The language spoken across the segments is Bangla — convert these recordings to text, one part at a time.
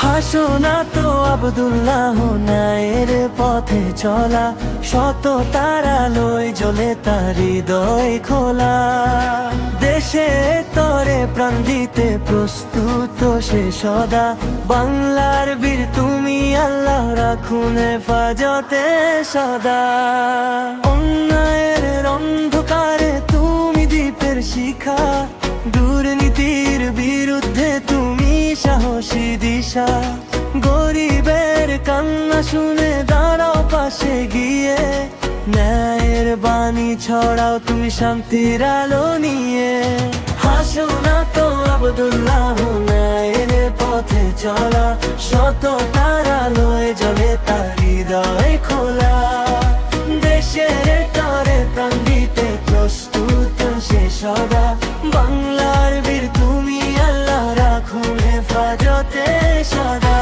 হাসো না তো আব্দুল্লাহ নায়ের পথে চলা, শত তারালয় জ্বলে তার হৃদয় খোলা। দেশে তরে প্রাণ দিতে প্রস্তুত সে সদা, বাংলার বীর তুমি আল্লাহ রাখুন হেফাজতে সদা। অন্যায়ের অন্ধকারে তুমি দ্বীপের শিখা, দুর্নীতির বিরুদ্ধে তুমি সাহসী দিশা। গরিবের কান্না শুনে দাঁড়াও পাশে গিয়ে, ন্যায়ের বাণী ছড়াও তুমি শান্তির আলো নিয়ে। হাসো না তো আব্দুল্লাহ নায়ের পথে চলা, শত তারালয় জ্বলে তার হৃদয় খোলা। দেশের তরে প্রাণ দিতে প্রস্তুত সে সদা, বাংলার বীর তুমি আল্লাহ রাখুন হেফাজতে সদা।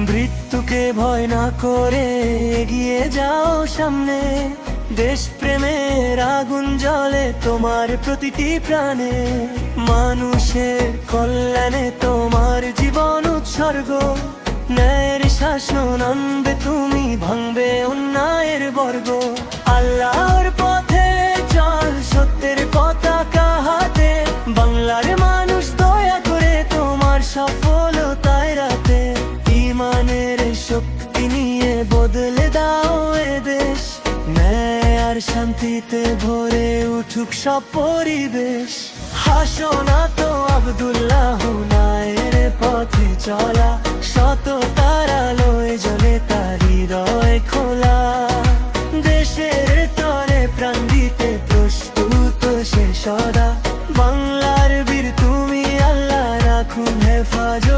মৃত্যুকে ভয় না করে এগিয়ে যাও সামনে, দেশ প্রেমের আগুন জ্বলে তোমার প্রতিটি প্রাণে। মানুষের কল্যাণে তোমার জীবন উৎসর্গ, ন্যায়ের শাসন আনবে তুমি, ভাঙবে অন্যায়ের বর্গ। আল্লাহর পথে চল সত্যের পতাকা হাতে, বাংলার মানুষ দয়া করে তোমার সফলতায় রাতে। ইমানের শক্তি নিয়ে বদলে দাও এ দেশ, ন্যায় আর শান্তিতে ভরে উঠুক সব পরিবেশ। হাসো না তো আব্দুল্লাহ নায়ের পথে চলা, শত তারালয় জ্বলে তার হৃদয় খোলা। দেশের তরে প্রাণ দিতে প্রস্তুত সে সদা, বাংলার বীর তুমি আল্লাহ রাখুন হেফাজতে